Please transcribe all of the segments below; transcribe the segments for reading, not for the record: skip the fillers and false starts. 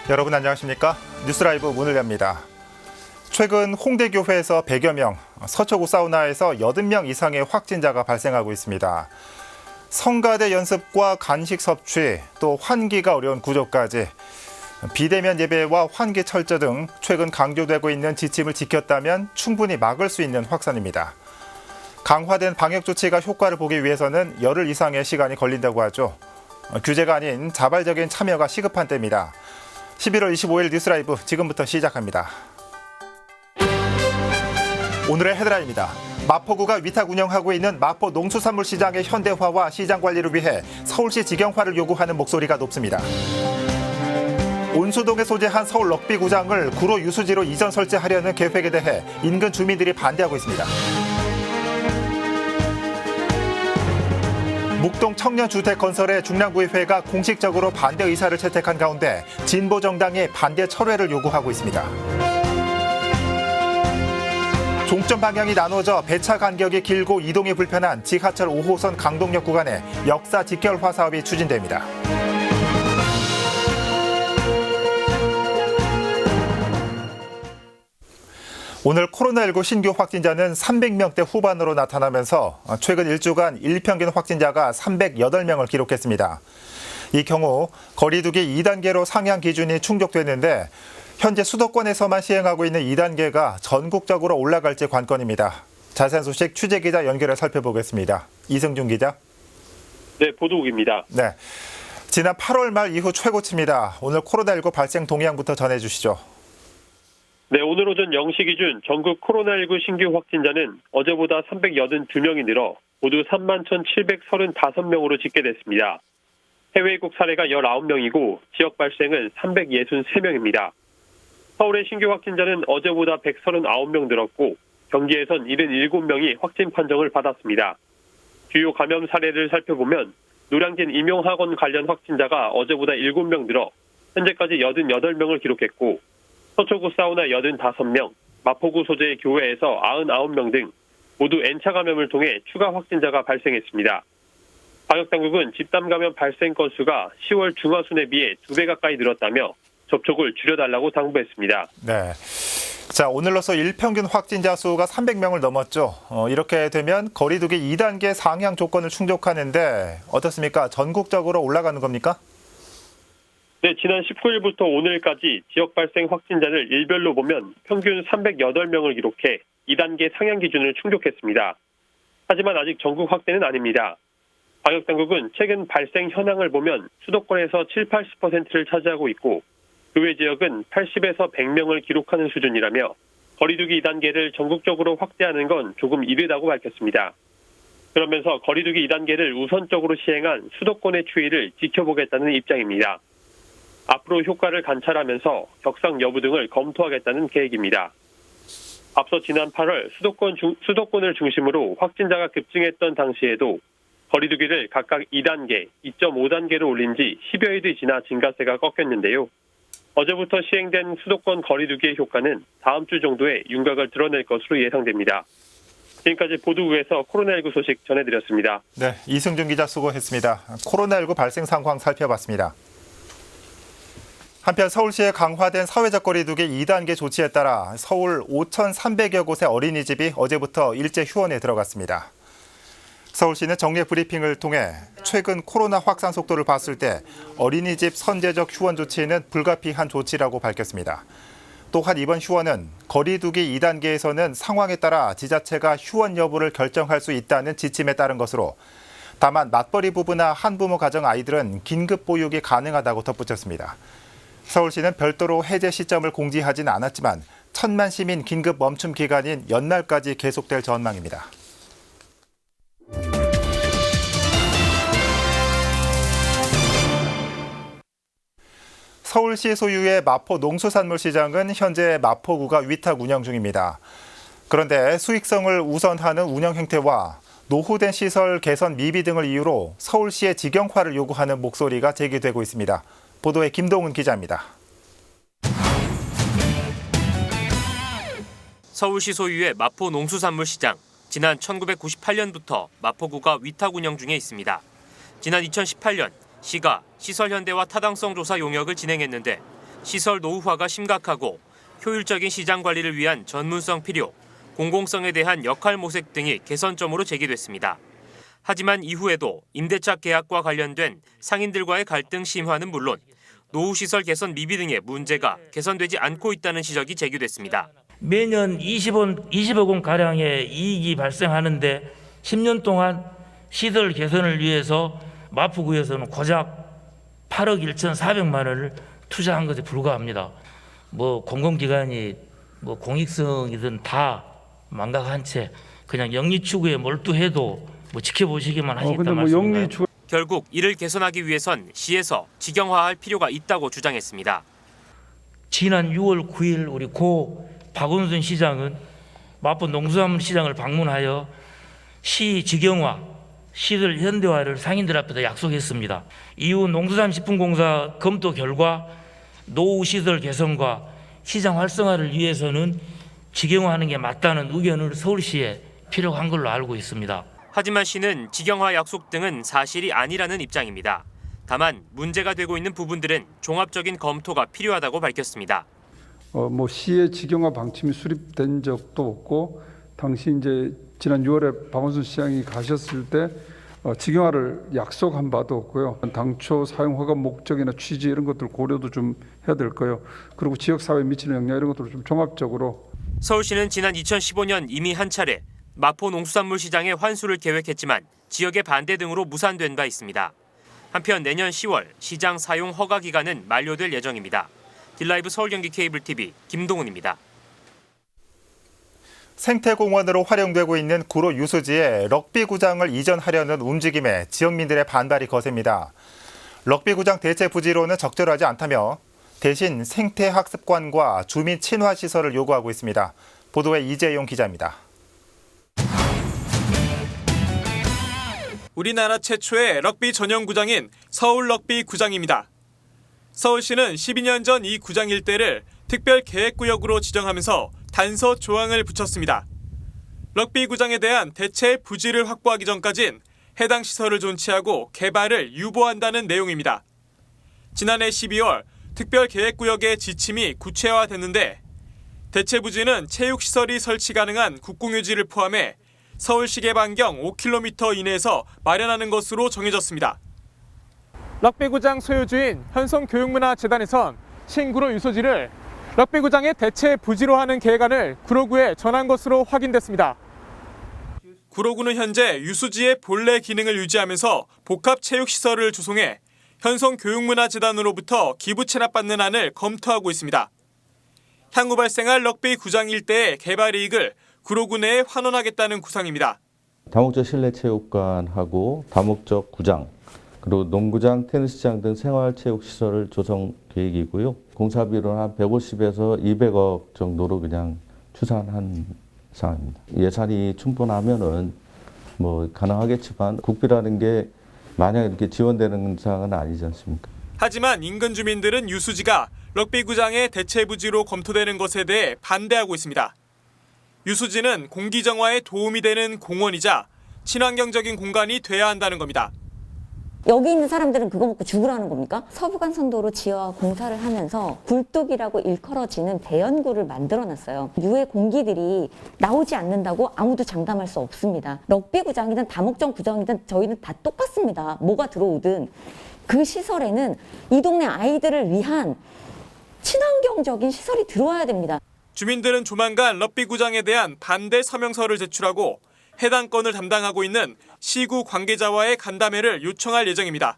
여러분 안녕하십니까? 뉴스라이브 문을 엽니다. 최근 홍대교회에서 100여 명, 서초구 사우나에서 80명 이상의 확진자가 발생하고 있습니다. 성가대 연습과 간식 섭취, 또 환기가 어려운 구조까지 비대면 예배와 환기 철저 등 최근 강조되고 있는 지침을 지켰다면 충분히 막을 수 있는 확산입니다. 강화된 방역 조치가 효과를 보기 위해서는 열흘 이상의 시간이 걸린다고 하죠. 규제가 아닌 자발적인 참여가 시급한 때입니다. 11월 25일 뉴스라이브 지금부터 시작합니다. 오늘의 헤드라인입니다. 마포구가 위탁 운영하고 있는 마포 농수산물시장의 현대화와 시장 관리를 위해 서울시 직영화를 요구하는 목소리가 높습니다. 온수동에 소재한 서울 럭비구장을 구로 유수지로 이전 설치하려는 계획에 대해 인근 주민들이 반대하고 있습니다. 목동 청년주택 건설에 중랑구의회가 공식적으로 반대 의사를 채택한 가운데 진보정당이 반대 철회를 요구하고 있습니다. 종점 방향이 나눠져 배차 간격이 길고 이동이 불편한 지하철 5호선 강동역 구간에 역사 직결화 사업이 추진됩니다. 오늘 코로나19 신규 확진자는 300명대 후반으로 나타나면서 최근 일주간 일평균 확진자가 308명을 기록했습니다. 이 경우 거리 두기 2단계로 상향 기준이 충족됐는데 현재 수도권에서만 시행하고 있는 2단계가 전국적으로 올라갈지 관건입니다. 자세한 소식 취재기자 연결해 살펴보겠습니다. 이승준 기자. 네, 보도국입니다. 네, 지난 8월 말 이후 최고치입니다. 오늘 코로나19 발생 동향부터 전해주시죠. 네, 오늘 오전 0시 기준 전국 코로나19 신규 확진자는 어제보다 382명이 늘어 모두 31,735명으로 집계됐습니다. 해외 입국 사례가 19명이고 지역 발생은 363명입니다. 서울의 신규 확진자는 어제보다 139명 늘었고 경기에선 77명이 확진 판정을 받았습니다. 주요 감염 사례를 살펴보면 노량진 임용학원 관련 확진자가 어제보다 7명 늘어 현재까지 88명을 기록했고 서초구 사우나 85명, 마포구 소재의 교회에서 99명 등 모두 N차 감염을 통해 추가 확진자가 발생했습니다. 방역당국은 집단 감염 발생 건수가 10월 중하순에 비해 2배 가까이 늘었다며 접촉을 줄여달라고 당부했습니다. 네. 자, 오늘로서 일평균 확진자 수가 300명을 넘었죠. 이렇게 되면 거리 두기 2단계 상향 조건을 충족하는데 어떻습니까? 전국적으로 올라가는 겁니까? 네, 지난 19일부터 오늘까지 지역 발생 확진자를 일별로 보면 평균 308명을 기록해 2단계 상향 기준을 충족했습니다. 하지만 아직 전국 확대는 아닙니다. 방역당국은 최근 발생 현황을 보면 수도권에서 7, 80%를 차지하고 있고 그 외 지역은 80에서 100명을 기록하는 수준이라며 거리두기 2단계를 전국적으로 확대하는 건 조금 이르다고 밝혔습니다. 그러면서 거리두기 2단계를 우선적으로 시행한 수도권의 추이를 지켜보겠다는 입장입니다. 앞으로 효과를 관찰하면서 격상 여부 등을 검토하겠다는 계획입니다. 앞서 지난 8월 수도권을 중심으로 확진자가 급증했던 당시에도 거리두기를 각각 2단계, 2.5단계로 올린 지 10여일이 지나 증가세가 꺾였는데요. 어제부터 시행된 수도권 거리두기의 효과는 다음 주 정도에 윤곽을 드러낼 것으로 예상됩니다. 지금까지 보도국에서 코로나19 소식 전해드렸습니다. 네, 이승준 기자 수고했습니다. 코로나19 발생 상황 살펴봤습니다. 한편 서울시의 강화된 사회적 거리두기 2단계 조치에 따라 서울 5,300여 곳의 어린이집이 어제부터 일제 휴원에 들어갔습니다. 서울시는 정례 브리핑을 통해 최근 코로나 확산 속도를 봤을 때 어린이집 선제적 휴원 조치는 불가피한 조치라고 밝혔습니다. 또한 이번 휴원은 거리두기 2단계에서는 상황에 따라 지자체가 휴원 여부를 결정할 수 있다는 지침에 따른 것으로 다만 맞벌이 부부나 한부모 가정 아이들은 긴급 보육이 가능하다고 덧붙였습니다. 서울시는 별도로 해제 시점을 공지하진 않았지만 1,000만 시민 긴급 멈춤 기간인 연말까지 계속될 전망입니다. 서울시 소유의 마포 농수산물시장은 현재 마포구가 위탁 운영 중입니다. 그런데 수익성을 우선하는 운영 행태와 노후된 시설 개선 미비 등을 이유로 서울시의 직영화를 요구하는 목소리가 제기되고 있습니다. 보도에 김동훈 기자입니다. 서울시 소유의 마포 농수산물시장. 지난 1998년부터 마포구가 위탁 운영 중에 있습니다. 지난 2018년 시가 시설 현대화 타당성 조사 용역을 진행했는데 시설 노후화가 심각하고 효율적인 시장 관리를 위한 전문성 필요, 공공성에 대한 역할 모색 등이 개선점으로 제기됐습니다. 하지만 이후에도 임대차 계약과 관련된 상인들과의 갈등 심화는 물론 노후시설 개선 미비 등의 문제가 개선되지 않고 있다는 지적이 제기됐습니다. 매년 20억 원가량의 이익이 발생하는데 10년 동안 시설 개선을 위해서 마포구에서는 고작 8억 1,400만 원을 투자한 것에 불과합니다. 공공기관이 공익성이든 다 망각한 채 그냥 영리 추구에 몰두해도 지켜보시기만 하시겠다 말씀인가요? 결국 이를 개선하기 위해선 시에서 직영화할 필요가 있다고 주장했습니다. 지난 6월 9일 우리 고 박원순 시장은 마포 농수산물시장을 방문하여 시 직영화, 시설 현대화를 상인들 앞에서 약속했습니다. 이후 농수산식품공사 검토 결과 노후 시설 개선과 시장 활성화를 위해서는 직영화하는 게 맞다는 의견을 서울시에 필요한 걸로 알고 있습니다. 하지만 시는 직영화 약속 등은 사실이 아니라는 입장입니다. 다만 문제가 되고 있는 부분들은 종합적인 검토가 필요하다고 밝혔습니다. 시의 직영화 방침이 수립된 적도 없고 당시 이제 지난 6월에 박원순 시장이 가셨을 때 직영화를 약속한 바도 없고요. 당초 사용 허가 목적이나 취지 이런 것들 고려도 좀 해야 될 거예요. 그리고 지역 사회에 미치는 영향 이런 것들을 좀 종합적으로. 서울시는 지난 2015년 이미 한 차례 마포 농수산물 시장의 환수를 계획했지만 지역의 반대 등으로 무산된 바 있습니다. 한편 내년 10월 시장 사용 허가 기간은 만료될 예정입니다. 딜라이브 서울경기 케이블 TV 김동훈입니다. 생태공원으로 활용되고 있는 구로 유수지에 럭비구장을 이전하려는 움직임에 지역민들의 반발이 거셉니다. 럭비구장 대체 부지로는 적절하지 않다며 대신 생태학습관과 주민 친화시설을 요구하고 있습니다. 보도에 이재용 기자입니다. 우리나라 최초의 럭비 전용 구장인 서울 럭비 구장입니다. 서울시는 12년 전 이 구장 일대를 특별 계획구역으로 지정하면서 단서 조항을 붙였습니다. 럭비 구장에 대한 대체 부지를 확보하기 전까진 해당 시설을 존치하고 개발을 유보한다는 내용입니다. 지난해 12월 특별 계획구역의 지침이 구체화됐는데 대체 부지는 체육시설이 설치 가능한 국공유지를 포함해 서울시계 반경 5km 이내에서 마련하는 것으로 정해졌습니다. 럭비구장 소유주인 현송교육문화재단에선 신구로 유소지를 럭비구장의 대체 부지로 하는 계획안을 구로구에 전한 것으로 확인됐습니다. 구로구는 현재 유수지의 본래 기능을 유지하면서 복합체육시설을 조성해 현송교육문화재단으로부터 기부 체납받는 안을 검토하고 있습니다. 향후 발생할 럭비구장 일대의 개발 이익을 구로구 내에 환원하겠다는 구상입니다. 다목적 실내체육관하고 다목적 구장, 그리고 농구장, 테니스장 등 생활체육시설을 조성 계획이고요. 공사비로는 한 150에서 200억 정도로 그냥 추산한 상황입니다. 예산이 충분하면은 가능하겠지만 국비라는 게 만약 이렇게 지원되는 사항은 아니지 않습니까? 하지만 인근 주민들은 유수지가 럭비구장의 대체 부지로 검토되는 것에 대해 반대하고 있습니다. 유수지는 공기 정화에 도움이 되는 공원이자 친환경적인 공간이 돼야 한다는 겁니다. 여기 있는 사람들은 그거 먹고 죽으라는 겁니까? 서부간선도로 지하 공사를 하면서 굴뚝이라고 일컬어지는 배연구를 만들어놨어요. 유해 공기들이 나오지 않는다고 아무도 장담할 수 없습니다. 럭비구장이든 다목적 구장이든 저희는 다 똑같습니다. 뭐가 들어오든 그 시설에는 이 동네 아이들을 위한 친환경적인 시설이 들어와야 됩니다. 주민들은 조만간 럭비구장에 대한 반대 서명서를 제출하고 해당 건을 담당하고 있는 시구 관계자와의 간담회를 요청할 예정입니다.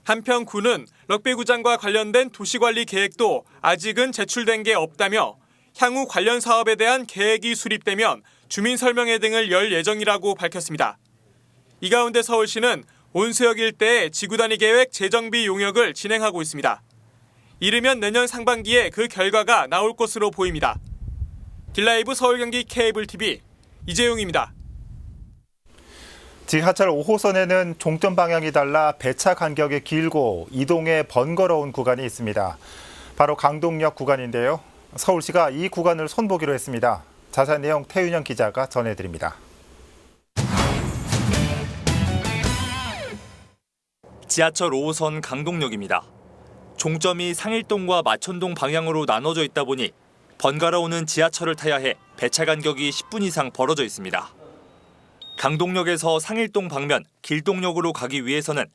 한편 구는 럭비구장과 관련된 도시관리 계획도 아직은 제출된 게 없다며 향후 관련 사업에 대한 계획이 수립되면 주민설명회 등을 열 예정이라고 밝혔습니다. 이 가운데 서울시는 온수역 일대의 지구단위 계획 재정비 용역을 진행하고 있습니다. 이르면 내년 상반기에 그 결과가 나올 것으로 보입니다. 딜라이브 서울경기 케이블 TV 이재용입니다. 지하철 5호선에는 종점 방향이 달라 배차 간격이 길고 이동에 번거로운 구간이 있습니다. 바로 강동역 구간인데요. 서울시가 이 구간을 손보기로 했습니다. 자세한 내용 태윤영 기자가 전해드립니다. 지하철 5호선 강동역입니다. 종점이 상일동과 마천동 방향으로 나눠져 있다 보니 번갈아 오는 지하철을 타야 해 배차 간격이 10분 이상 벌어져 있습니다. 강동역에서 상일동 방면 길동역으로 가기 위해서는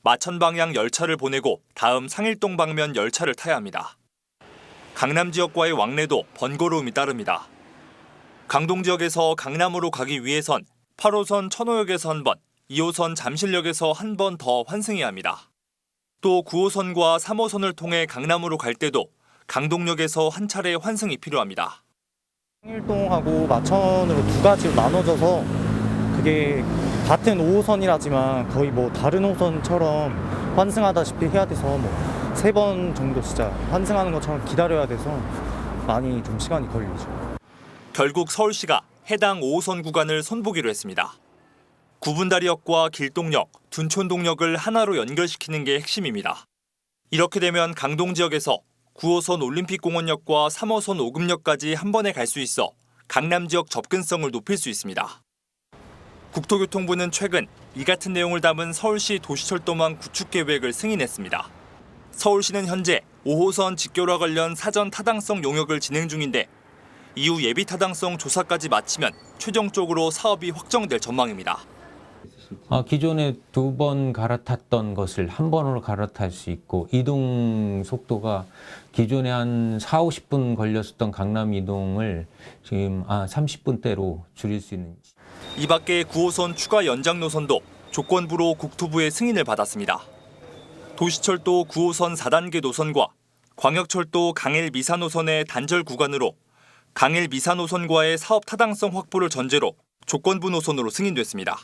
마천 방향 열차를 보내고 다음 상일동 방면 열차를 타야 합니다. 강남 지역과의 왕래도 번거로움이 따릅니다. 강동 지역에서 강남으로 가기 위해선 8호선 천호역에서 한 번, 2호선 잠실역에서 한 번 더 환승해야 합니다. 또 9호선과 3호선을 통해 강남으로 갈 때도 강동역에서 한 차례 환승이 필요합니다. 상일동하고 마천으로 두 가지로 나눠져서 그게 같은 5호선이라지만 거의 뭐 다른 호선처럼 환승하다시피 해야 돼서 뭐 3번 정도 진짜 환승하는 것처럼 기다려야 돼서 많이 좀 시간이 걸리죠. 결국 서울시가 해당 5호선 구간을 손보기로 했습니다. 구분다리역과 길동역, 둔촌동역을 하나로 연결시키는 게 핵심입니다. 이렇게 되면 강동 지역에서 9호선 올림픽공원역과 3호선 오금역까지 한 번에 갈 수 있어 강남 지역 접근성을 높일 수 있습니다. 국토교통부는 최근 이 같은 내용을 담은 서울시 도시철도망 구축 계획을 승인했습니다. 서울시는 현재 5호선 직교라 관련 사전 타당성 용역을 진행 중인데 이후 예비 타당성 조사까지 마치면 최종적으로 사업이 확정될 전망입니다. 기존에 2번 갈아탔던 것을 한 번으로 갈아탈 수 있고 이동 속도가 기존에 한 40-50분 걸렸었던 강남 이동을 지금 30분대로 줄일 수 있는. 이 밖에 9호선 추가 연장 노선도 조건부로 국토부의 승인을 받았습니다. 도시철도 9호선 4단계 노선과 광역철도 강일 미사 노선의 단절 구간으로 강일 미사 노선과의 사업 타당성 확보를 전제로 조건부 노선으로 승인됐습니다.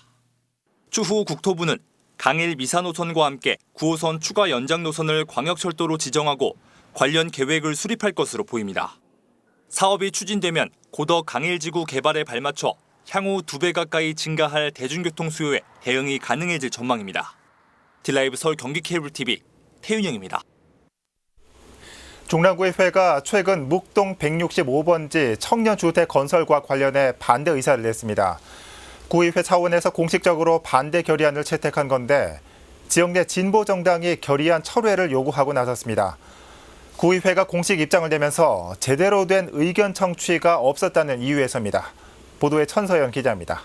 추후 국토부는 강일 미사 노선과 함께 9호선 추가 연장 노선을 광역철도로 지정하고 관련 계획을 수립할 것으로 보입니다. 사업이 추진되면 고덕 강일지구 개발에 발맞춰 향후 2배 가까이 증가할 대중교통 수요에 대응이 가능해질 전망입니다. 딜라이브 서울 경기 케이블 TV 태윤영입니다. 중랑구의회가 최근 묵동 165번지 청년주택 건설과 관련해 반대 의사를 냈습니다. 구의회 차원에서 공식적으로 반대 결의안을 채택한 건데 지역 내 진보 정당이 결의안 철회를 요구하고 나섰습니다. 구의회가 공식 입장을 내면서 제대로 된 의견 청취가 없었다는 이유에서입니다. 보도에 천서연 기자입니다.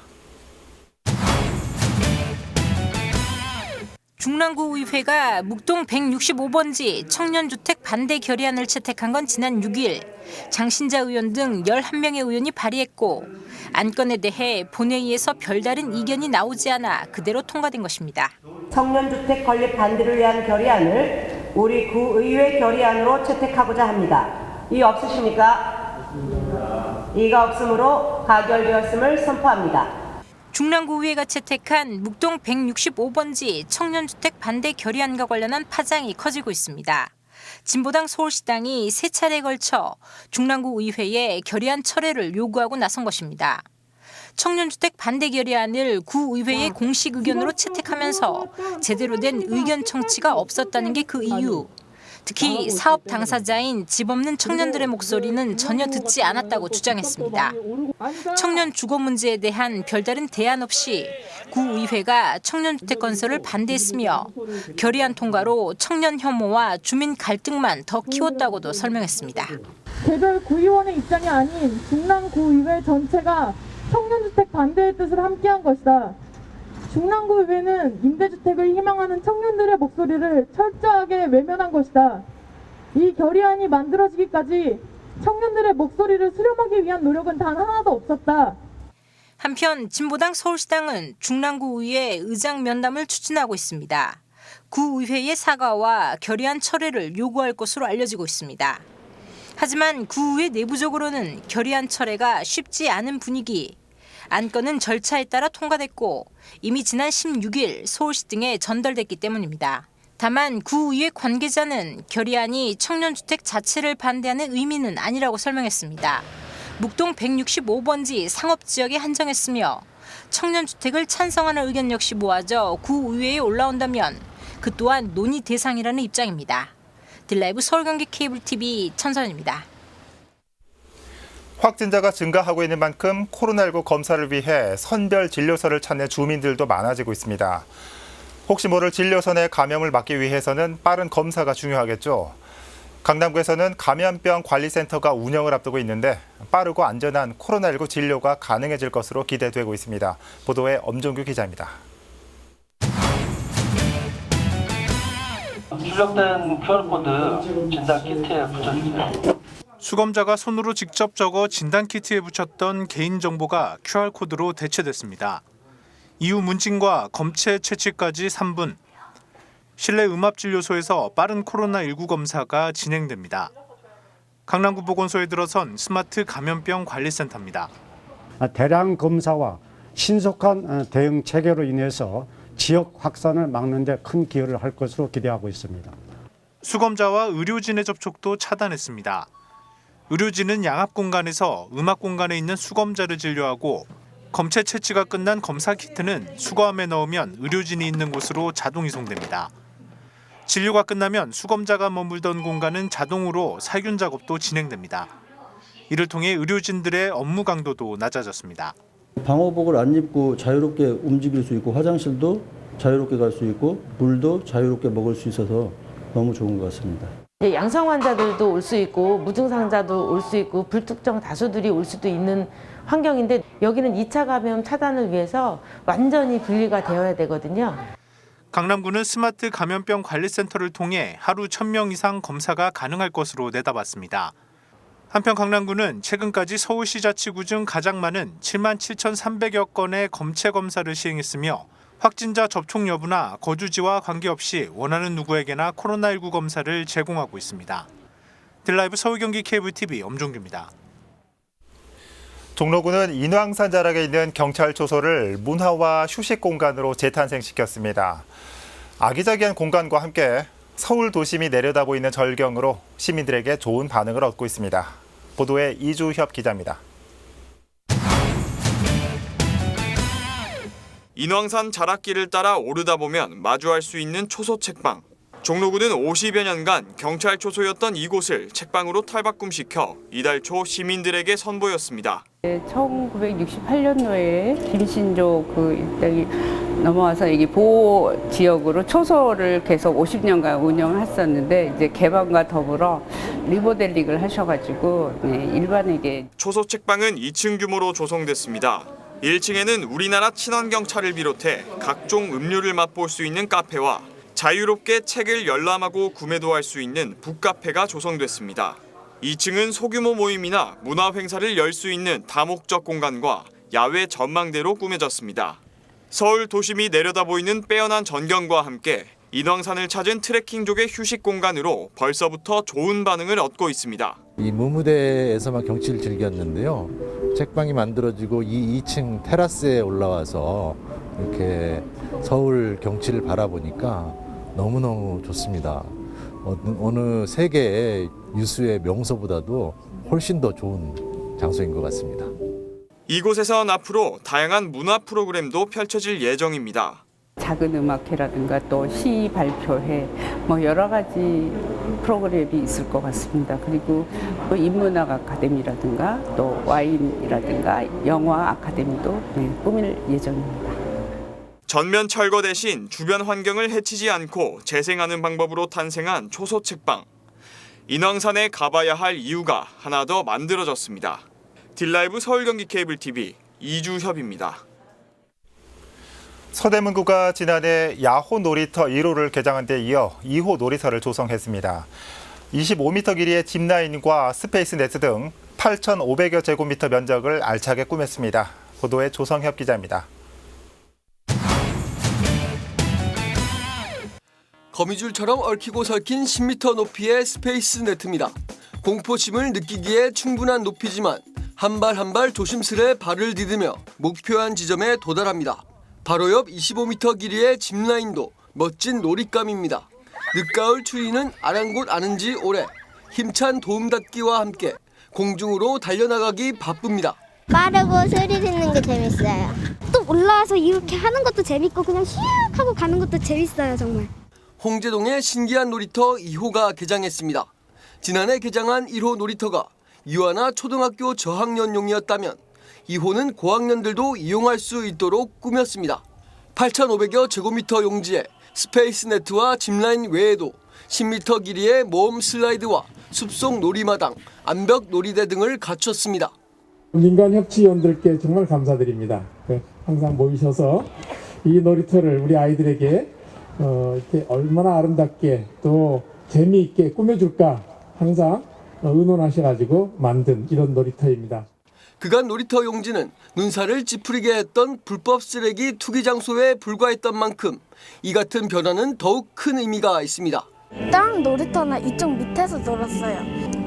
중랑구의회가 묵동 165번지 청년주택 반대 결의안을 채택한 건 지난 6일 장신자 의원 등 11명의 의원이 발의했고 안건에 대해 본회의에서 별다른 이견이 나오지 않아 그대로 통과된 것입니다. 청년주택 건립 반대를 위한 결의안을 우리 구의회 결의안으로 채택하고자 합니다. 이의 없으십니까? 이가 없으므로 가결되었음을 선포합니다. 중랑구의회가 채택한 묵동 165번지 청년주택 반대 결의안과 관련한 파장이 커지고 있습니다. 진보당 서울시당이 3차례에 걸쳐 중랑구의회에 결의안 철회를 요구하고 나선 것입니다. 청년주택 반대 결의안을 구의회의 공식 의견으로 채택하면서 제대로 된 의견 청취가 없었다는 게 그 이유. 특히 사업 당사자인 집 없는 청년들의 목소리는 전혀 듣지 않았다고 주장했습니다. 청년 주거 문제에 대한 별다른 대안 없이 구의회가 청년주택 건설을 반대했으며 결의안 통과로 청년 혐오와 주민 갈등만 더 키웠다고도 설명했습니다. 개별 구의원의 입장이 아닌 중랑구의회 전체가 청년주택 반대의 뜻을 함께한 것이다. 중랑구의회는 임대주택을 희망하는 청년들의 목소리를 철저하게 외면한 것이다. 이 결의안이 만들어지기까지 청년들의 목소리를 수렴하기 위한 노력은 단 하나도 없었다. 한편 진보당 서울시당은 중랑구의회 의장 면담을 추진하고 있습니다. 구의회의 사과와 결의안 철회를 요구할 것으로 알려지고 있습니다. 하지만 구의회 내부적으로는 결의안 철회가 쉽지 않은 분위기. 안건은 절차에 따라 통과됐고 이미 지난 16일 서울시 등에 전달됐기 때문입니다. 다만 구의회 관계자는 결의안이 청년주택 자체를 반대하는 의미는 아니라고 설명했습니다. 묵동 165번지 상업지역에 한정했으며 청년주택을 찬성하는 의견 역시 모아져 구의회에 올라온다면 그 또한 논의 대상이라는 입장입니다. 딜라이브 서울경기 케이블TV 천선입니다. 확진자가 증가하고 있는 만큼 코로나19 검사를 위해 선별 진료소를 찾는 주민들도 많아지고 있습니다. 혹시 모를 진료선의 감염을 막기 위해서는 빠른 검사가 중요하겠죠. 강남구에서는 감염병 관리센터가 운영을 앞두고 있는데 빠르고 안전한 코로나19 진료가 가능해질 것으로 기대되고 있습니다. 보도에 엄종규 기자입니다. 출력된 QR코드 진단 키트에 붙여주세요. 수검자가 손으로 직접 적어 진단 키트에 붙였던 개인정보가 QR코드로 대체됐습니다. 이후 문진과 검체 채취까지 3분. 실내 음압진료소에서 빠른 코로나19 검사가 진행됩니다. 강남구 보건소에 들어선 스마트 감염병 관리센터입니다. 대량 검사와 신속한 대응 체계로 인해서 지역 확산을 막는 데 큰 기여를 할 것으로 기대하고 있습니다. 수검자와 의료진의 접촉도 차단했습니다. 의료진은 양압 공간에서 음압 공간에 있는 수검자를 진료하고 검체 채취가 끝난 검사 키트는 수거함에 넣으면 의료진이 있는 곳으로 자동 이송됩니다. 진료가 끝나면 수검자가 머물던 공간은 자동으로 살균 작업도 진행됩니다. 이를 통해 의료진들의 업무 강도도 낮아졌습니다. 방호복을 안 입고 자유롭게 움직일 수 있고 화장실도 자유롭게 갈 수 있고 물도 자유롭게 먹을 수 있어서 너무 좋은 것 같습니다. 양성 환자들도 올 수 있고 무증상자도 올 수 있고 불특정 다수들이 올 수도 있는 환경인데 여기는 2차 감염 차단을 위해서 완전히 분리가 되어야 되거든요. 강남구는 스마트 감염병 관리센터를 통해 하루 1,000명 이상 검사가 가능할 것으로 내다봤습니다. 한편 강남구는 최근까지 서울시 자치구 중 가장 많은 77,300여 건의 검체 검사를 시행했으며 확진자 접촉 여부나 거주지와 관계없이 원하는 누구에게나 코로나19 검사를 제공하고 있습니다. 딜라이브 서울 경기 케이블 TV 엄종규입니다. 종로구는 인왕산 자락에 있는 경찰 초소를 문화와 휴식 공간으로 재탄생시켰습니다. 아기자기한 공간과 함께 서울 도심이 내려다보이는 절경으로 시민들에게 좋은 반응을 얻고 있습니다. 보도에 이주협 기자입니다. 인왕산 자락길을 따라 오르다 보면 마주할 수 있는 초소 책방. 종로구는 50여 년간 경찰 초소였던 이곳을 책방으로 탈바꿈시켜 이달 초 시민들에게 선보였습니다. 1968년도에 김신조 그 일당이 넘어와서 여기 보호 지역으로 초소를 계속 50년간 운영을 했었는데 이제 개방과 더불어 리모델링을 하셔가지고 일반에게 초소 책방은 2층 규모로 조성됐습니다. 1층에는 우리나라 친환경차를 비롯해 각종 음료를 맛볼 수 있는 카페와 자유롭게 책을 열람하고 구매도 할 수 있는 북카페가 조성됐습니다. 2층은 소규모 모임이나 문화 행사를 열 수 있는 다목적 공간과 야외 전망대로 꾸며졌습니다. 서울 도심이 내려다보이는 빼어난 전경과 함께 인왕산을 찾은 트레킹족의 휴식 공간으로 벌써부터 좋은 반응을 얻고 있습니다. 이 무무대에서만 경치를 즐겼는데요. 책방이 만들어지고 이 2층 테라스에 올라와서 이렇게 서울 경치를 바라보니까 너무너무 좋습니다. 어느 세계의 유수의 명소보다도 훨씬 더 좋은 장소인 것 같습니다. 이곳에선 앞으로 다양한 문화 프로그램도 펼쳐질 예정입니다. 작은 음악회라든가 또 시 발표회 뭐 여러 가지 프로그램이 있을 것 같습니다. 그리고 또 인문학 아카데미라든가 또 와인이라든가 영화 아카데미도 꾸밀 예정입니다. 전면 철거 대신 주변 환경을 해치지 않고 재생하는 방법으로 탄생한 초소 책방. 인왕산에 가봐야 할 이유가 하나 더 만들어졌습니다. 딜라이브 서울 경기 케이블 TV 이주협입니다. 서대문구가 지난해 야호 놀이터 1호를 개장한 데 이어 2호 놀이터를 조성했습니다. 25m 길이의 짚라인과 스페이스 네트 등 8,500여 제곱미터 면적을 알차게 꾸몄습니다. 보도에 조성협 기자입니다. 거미줄처럼 얽히고 설킨 10m 높이의 스페이스 네트입니다. 공포심을 느끼기에 충분한 높이지만 한 발 한 발 조심스레 발을 디디며 목표한 지점에 도달합니다. 바로 옆 25m 길이의 짚라인도 멋진 놀잇감입니다. 늦가을 추위는 아랑곳 아는지 오래 힘찬 도움닫기와 함께 공중으로 달려나가기 바쁩니다. 빠르고 소리 듣는 게 재밌어요. 또 올라와서 이렇게 하는 것도 재밌고 그냥 휙 하고 가는 것도 재밌어요 정말. 홍제동의 신기한 놀이터 2호가 개장했습니다. 지난해 개장한 1호 놀이터가 유아나 초등학교 저학년용이었다면 2호는 고학년들도 이용할 수 있도록 꾸몄습니다. 8,500여 제곱미터 용지에 스페이스네트와 짚라인 외에도 10m 길이의 모험 슬라이드와 숲속 놀이마당, 암벽 놀이대 등을 갖췄습니다. 민간 협치위원들께 정말 감사드립니다. 항상 모이셔서 이 놀이터를 우리 아이들에게 이렇게 얼마나 아름답게 또 재미있게 꾸며줄까 항상 의논하셔가지고 만든 이런 놀이터입니다. 그간 놀이터 용지는 눈살을 찌푸리게 했던 불법 쓰레기 투기 장소에 불과했던 만큼 이 같은 변화는 더욱 큰 의미가 있습니다. 다른 놀이터는 이쪽 밑에서 놀았어요.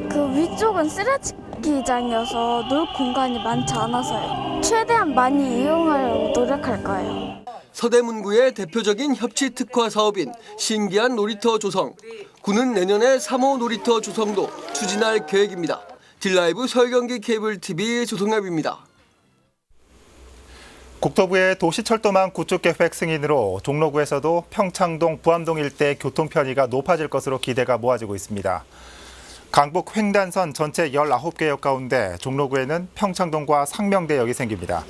그 위쪽은 쓰레기장이어서 놀 공간이 많지 않아서요. 최대한 많이 이용하려고 노력할 거예요. 서대문구의 대표적인 협치 특화 사업인 신기한 놀이터 조성. 구는 내년에 3호 놀이터 조성도 추진할 계획입니다. 딜라이브 서울경기 케이블 TV 조성엽입니다. 국토부의 도시철도망 구축 계획 승인으로 종로구에서도 평창동, 부암동 일대 교통 편의가 높아질 것으로 기대가 모아지고 있습니다. 강북 횡단선 전체 19개역 가운데 종로구에는 평창동과 상명대역이 생깁니다.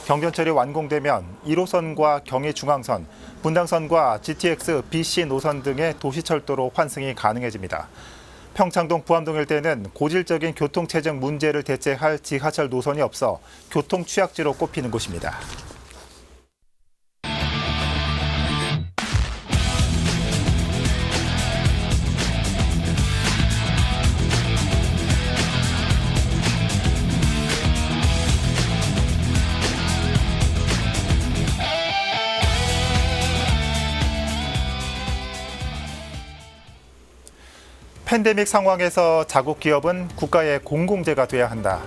경전철이 완공되면 1호선과 경의중앙선, 분당선과 GTX, BC 노선 등의 도시철도로 환승이 가능해집니다. 평창동, 부암동 일대는 고질적인 교통체증 문제를 대체할 지하철 노선이 없어 교통 취약지로 꼽히는 곳입니다. 팬데믹 상황에서 자국 기업은 국가의 공공재가 돼야 한다.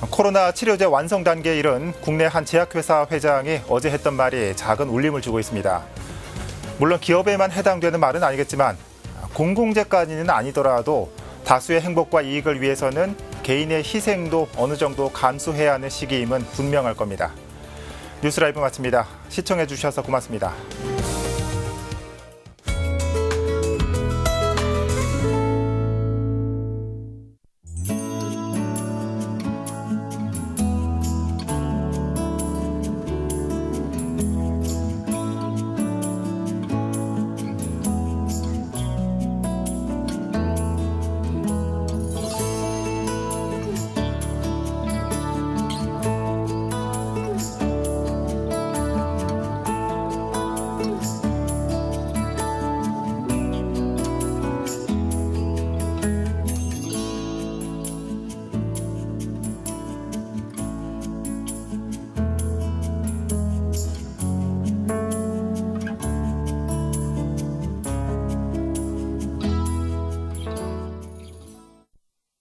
코로나 치료제 완성 단계에 이른 국내 한 제약회사 회장이 어제 했던 말이 작은 울림을 주고 있습니다. 물론 기업에만 해당되는 말은 아니겠지만 공공재까지는 아니더라도 다수의 행복과 이익을 위해서는 개인의 희생도 어느 정도 감수해야 하는 시기임은 분명할 겁니다. 뉴스라이브 마칩니다. 시청해 주셔서 고맙습니다.